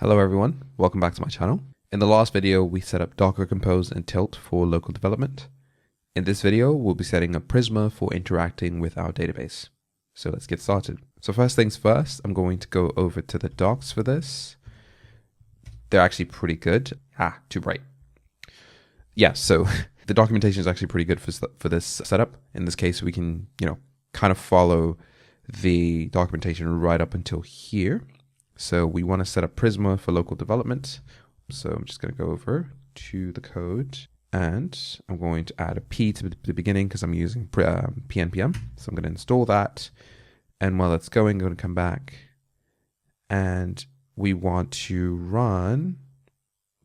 Hello everyone, welcome back to my channel. In the last video, we set up Docker Compose and Tilt for local development. In this video, we'll be setting up Prisma for interacting with our database. So let's get started. So first things first, I'm going to go over to the docs for this. They're actually pretty good. Too bright. Yeah, so the documentation is actually pretty good for this setup. In this case, we can, kind of follow the documentation right up until here. So we want to set up Prisma for local development. So I'm just going to go over to the code and I'm going to add a P to the beginning because I'm using PNPM. So I'm going to install that. And while that's going, I'm going to come back and we want to run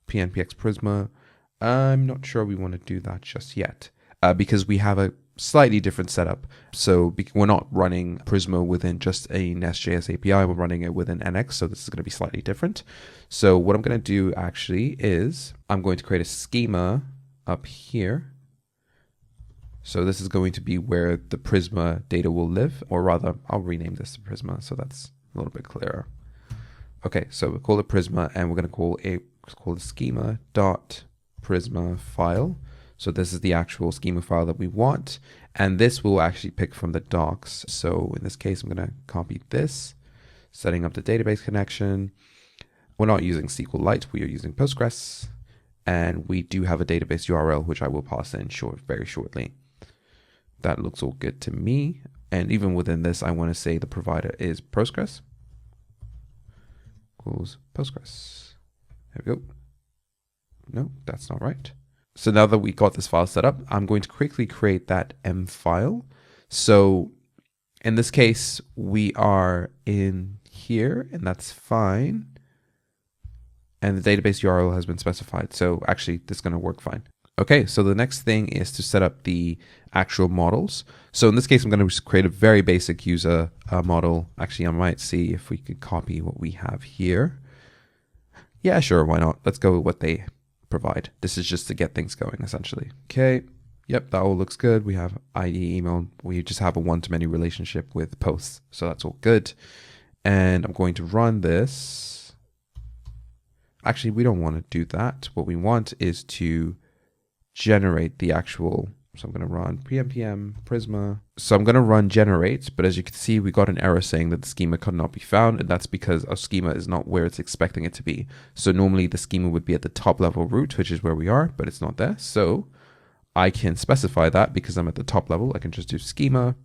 PNPX Prisma. I'm not sure we want to do that just yet because we have a slightly different setup. So we're not running Prisma within just a NestJS API, we're running it within NX, so this is going to be slightly different. So what I'm going to do actually is I'm going to create a schema up here. So this is going to be where the Prisma data will live, or rather I'll rename this to Prisma so that's a little bit clearer. Okay, so we'll call it Prisma and we're going to call the schema.prisma file. So this is the actual schema file that we want. And this will actually pick from the docs. So in this case, I'm going to copy this, setting up the database connection. We're not using SQLite, we are using Postgres. And we do have a database URL, which I will pass in very shortly. That looks all good to me. And even within this, I want to say the provider is Postgres. Equals Postgres. There we go. No, that's not right. So now that we got this file set up, I'm going to quickly create that M file. So in this case, we are in here and that's fine. And the database URL has been specified. So actually this is going to work fine. Okay, so the next thing is to set up the actual models. So in this case, I'm going to just create a very basic user model. Actually, I might see if we could copy what we have here. Yeah, sure, why not? Let's go with what they provide. This is just to get things going essentially. Okay. Yep, that all looks good. We have ID, email. We just have a one-to-many relationship with posts. So that's all good. And I'm going to run this. Actually, we don't want to do that. What we want is to generate the actual. So I'm going to run PNPM Prisma. So I'm going to run generate, but as you can see, we got an error saying that the schema could not be found. And that's because our schema is not where it's expecting it to be. So normally the schema would be at the top level root, which is where we are, but it's not there. So I can specify that because I'm at the top level. I can just do schema,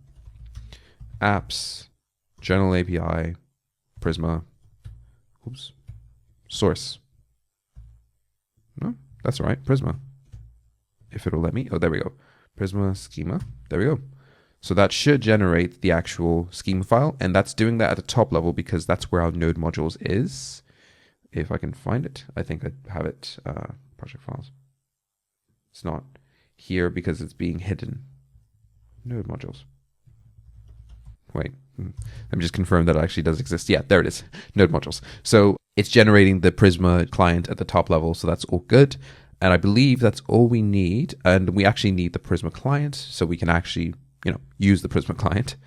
apps, general API, Prisma, source. No, that's all right. Prisma. If it'll let me. Oh, there we go. Prisma schema. There we go. So that should generate the actual schema file. And that's doing that at the top level because that's where our node modules is. If I can find it. I think I have it. Project files. It's not here because it's being hidden. Node modules. Wait. Let me just confirm that it actually does exist. Yeah, there it is. Node modules. So it's generating the Prisma client at the top level. So that's all good. And I believe that's all we need. And we actually need the Prisma client so we can actually, use the Prisma client.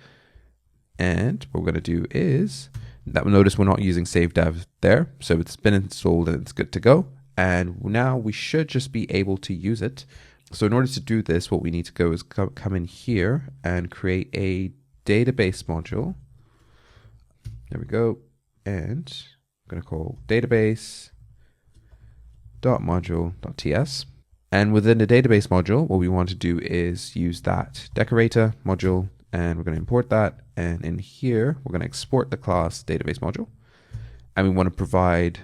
And what we're going to do is that notice we're not using save dev there. So it's been installed and it's good to go. And now we should just be able to use it. So in order to do this, what we need to go is come in here and create a database module. There we go. And I'm going to call database.module.ts. And within the database module, what we want to do is use that decorator module, and we're going to import that. And in here, we're going to export the class database module. And we want to provide,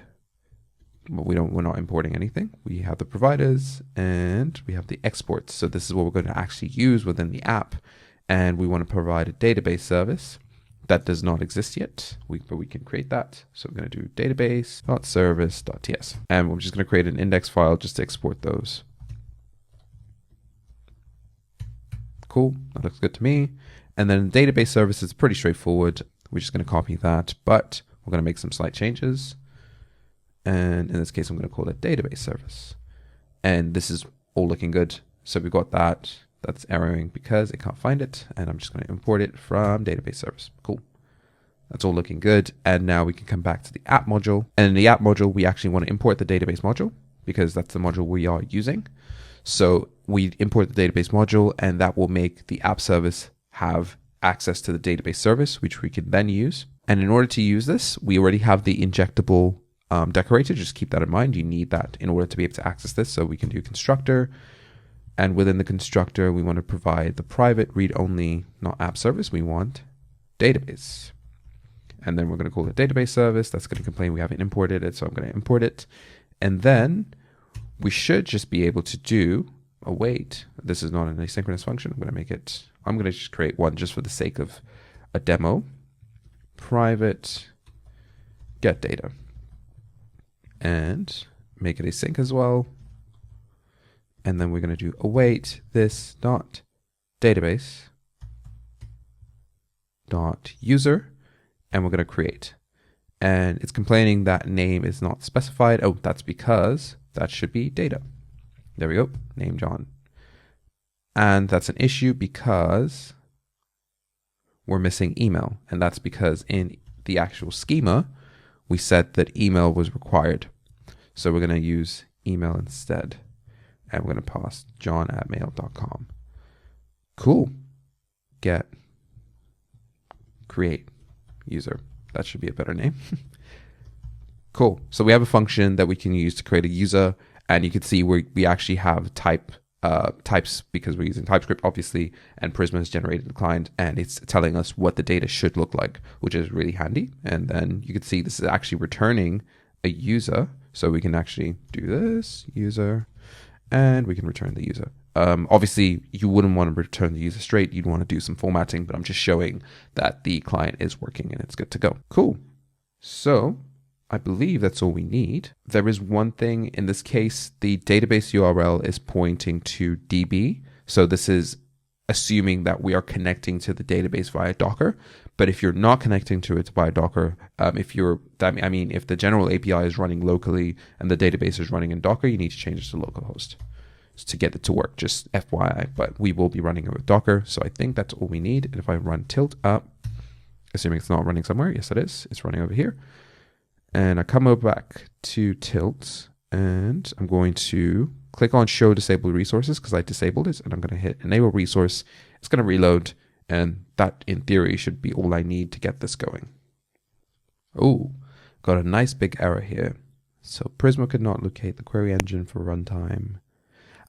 we're not importing anything. We have the providers and we have the exports. So this is what we're going to actually use within the app. And we want to provide a database service. That does not exist yet, but we can create that. So we're going to do database.service.ts. And we're just going to create an index file just to export those. Cool, that looks good to me. And then database service is pretty straightforward. We're just going to copy that, but we're going to make some slight changes. And in this case, I'm going to call it database service. And this is all looking good. So we've got that. That's erroring because it can't find it. And I'm just going to import it from database service. Cool. That's all looking good. And now we can come back to the app module. And in the app module, we actually want to import the database module because that's the module we are using. So we import the database module, and that will make the app service have access to the database service, which we can then use. And in order to use this, we already have the injectable decorator. Just keep that in mind. You need that in order to be able to access this. So we can do constructor. And within the constructor, we want to provide the private read-only, not app service. We want database. And then we're going to call it database service. That's going to complain we haven't imported it. So I'm going to import it. And then we should just be able to do await. This is not an asynchronous function. I'm going to just create one just for the sake of a demo. Private get data. And make it async as well. And then we're going to do await this dot database dot user, and we're going to create. And it's complaining that name is not specified. Oh, that's because that should be data. There we go, name John. And that's an issue because we're missing email. And that's because in the actual schema, we said that email was required. So we're going to use email instead. And we're going to pass john@mail.com. Cool. Get create user. That should be a better name. Cool. So we have a function that we can use to create a user, and you can see we actually have types because we're using TypeScript, obviously, and Prisma has generated the client, and it's telling us what the data should look like, which is really handy. And then you can see this is actually returning a user. So we can actually do this user, and we can return the user. Obviously, you wouldn't want to return the user straight. You'd want to do some formatting, but I'm just showing that the client is working and it's good to go. Cool. So I believe that's all we need. There is one thing in this case, the database URL is pointing to DB. So this is assuming that we are connecting to the database via Docker. But if you're not connecting to it via Docker, if the general API is running locally and the database is running in Docker, you need to change it to localhost to get it to work, just FYI. But we will be running it with Docker. So I think that's all we need. And if I run tilt up, assuming it's not running somewhere, yes it is, it's running over here. And I come over back to tilt, and I'm going to click on show disabled resources because I disabled it, and I'm going to hit enable resource. It's going to reload, and that in theory should be all I need to get this going. Oh, got a nice big error here. So Prisma could not locate the query engine for runtime.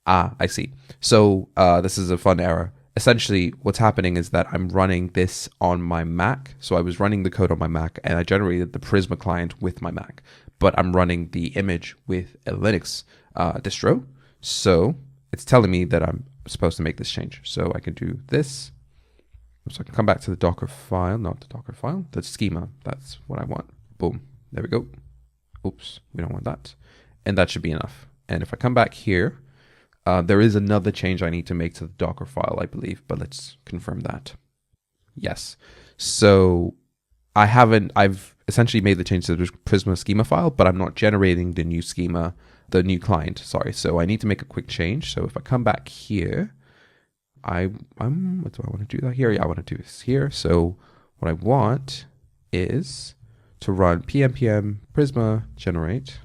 Ah, I see. So this is a fun error. Essentially, what's happening is that I'm running this on my Mac. So I was running the code on my Mac, and I generated the Prisma client with my Mac. But I'm running the image with a Linux distro. So it's telling me that I'm supposed to make this change. So I can do this. So I can come back to the Docker file, not the Docker file, the schema. That's what I want. Boom. There we go. Oops, we don't want that. And that should be enough. And if I come back here, there is another change I need to make to the Docker file, I believe, but let's confirm that. Yes. So I've essentially made the change to the Prisma schema file, but I'm not generating the new schema, the new client, sorry. So I need to make a quick change. So if I come back here, what do I want to do that here? Yeah, I want to do this here. So what I want is to run pnpm prisma generate.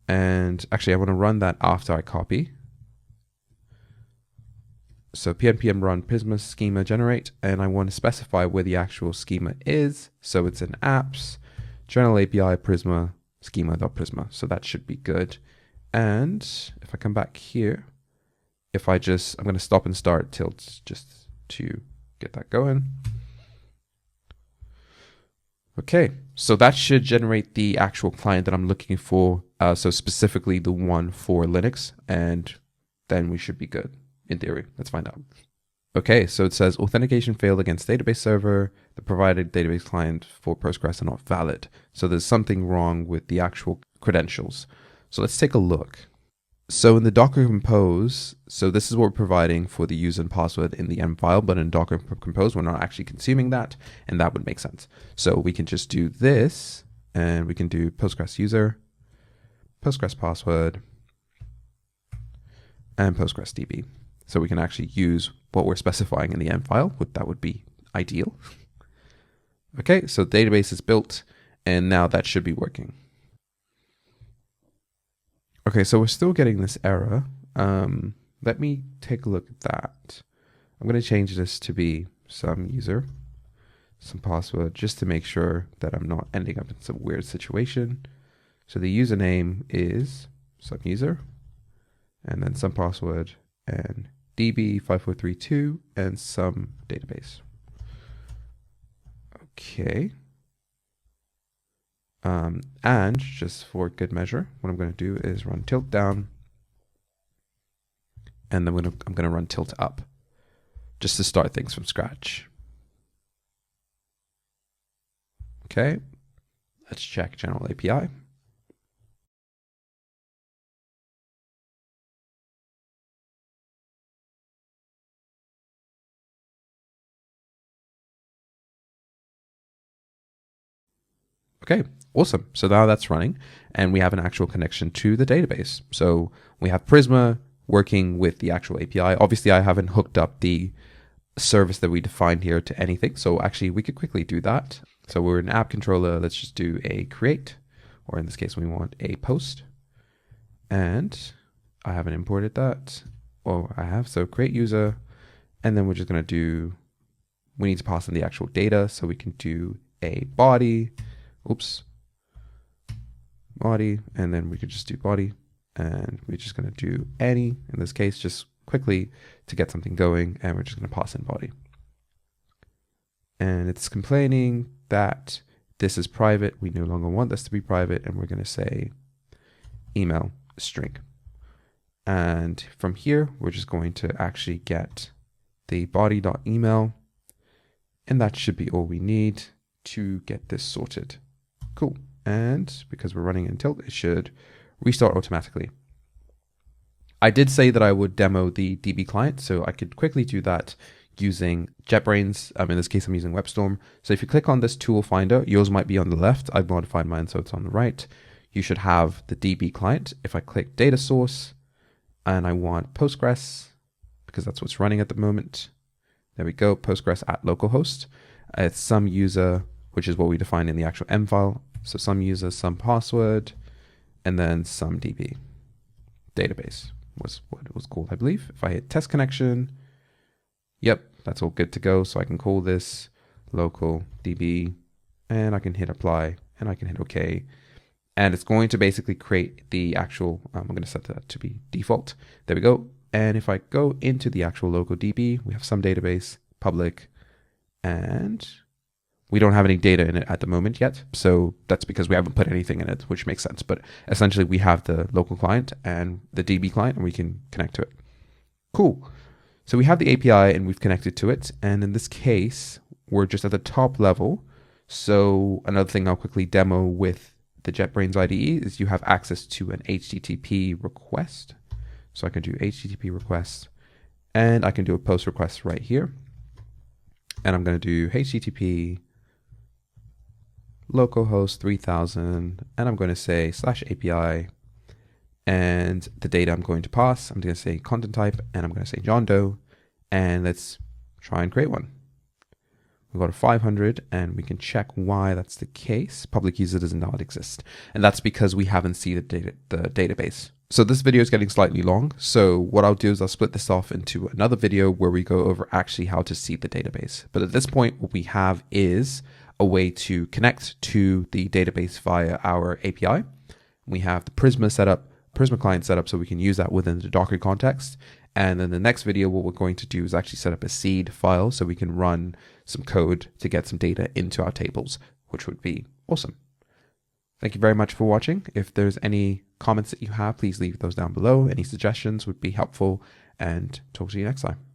And actually, I want to run that after I copy. So pnpm run prisma schema generate, and I want to specify where the actual schema is. So it's in apps, general API prisma schema.prisma. So that should be good. And if I come back here, I'm going to stop and start tilt just to get that going. Okay, so that should generate the actual client that I'm looking for. So specifically the one for Linux, and then we should be good in theory. Let's find out. Okay, so it says authentication failed against database server. The provided database client for Postgres are not valid. So there's something wrong with the actual credentials. So let's take a look. So in the Docker Compose, so this is what we're providing for the user and password in the env file, but in Docker Compose, we're not actually consuming that, and that would make sense. So we can just do this, and we can do Postgres user, Postgres password, and Postgres DB. So we can actually use what we're specifying in the env file. That would be ideal. Okay, so the database is built, and now that should be working. Okay, so we're still getting this error. Let me take a look at that. I'm going to change this to be some user, some password, just to make sure that I'm not ending up in some weird situation. So the username is some user, and then some password, and db5432, and some database. Okay. And just for good measure, what I'm going to do is run tilt down, and then I'm going to run tilt up, just to start things from scratch. Okay, let's check general API. Okay, awesome. So now that's running, and we have an actual connection to the database. So we have Prisma working with the actual API. Obviously, I haven't hooked up the service that we defined here to anything. So actually, we could quickly do that. So we're in app controller. Let's just do a create, or in this case, we want a post. And I haven't imported that. Well, I have. So create user, and then we're just going to do, we need to pass in the actual data. So we can do a body. Oops, body, and then we could just do body, and we're just going to do any, in this case, just quickly to get something going, and we're just going to pass in body. And it's complaining that this is private. We no longer want this to be private, and we're going to say email string. And from here, we're just going to actually get the body.email, and that should be all we need to get this sorted. Cool. And because we're running in tilt, it should restart automatically. I did say that I would demo the DB client, so I could quickly do that using JetBrains. In this case, I'm using Webstorm. So if you click on this tool finder, yours might be on the left. I've modified mine so it's on the right. You should have the DB client. If I click data source and I want Postgres, because that's what's running at the moment. There we go, Postgres at localhost. It's some user, which is what we define in the actual M file. So some user, some password, and then some DB. Database was what it was called, I believe. If I hit test connection, yep, that's all good to go. So I can call this local DB, and I can hit apply, and I can hit OK. And it's going to basically create the actual, I'm going to set that to be default. There we go. And if I go into the actual local DB, we have some database, public, and we don't have any data in it at the moment yet. So that's because we haven't put anything in it, which makes sense. But essentially we have the local client and the DB client, and we can connect to it. Cool. So we have the API and we've connected to it. And in this case, we're just at the top level. So another thing I'll quickly demo with the JetBrains IDE is you have access to an HTTP request. So I can do HTTP request, and I can do a post request right here. And I'm going to do HTTP localhost 3000, and I'm going to say /API, and the data I'm going to pass, I'm going to say content type, and I'm going to say John Doe, and let's try and create one. We've got a 500, and we can check why that's the case. Public user does not exist, and that's because we haven't seen the database. So this video is getting slightly long, so what I'll do is I'll split this off into another video where we go over actually how to see the database. But at this point, what we have is a way to connect to the database via our API. We have the Prisma client set up so we can use that within the Docker context. And then the next video, what we're going to do is actually set up a seed file so we can run some code to get some data into our tables, which would be awesome. Thank you very much for watching. If there's any comments that you have, please leave those down below. Any suggestions would be helpful, and talk to you next time.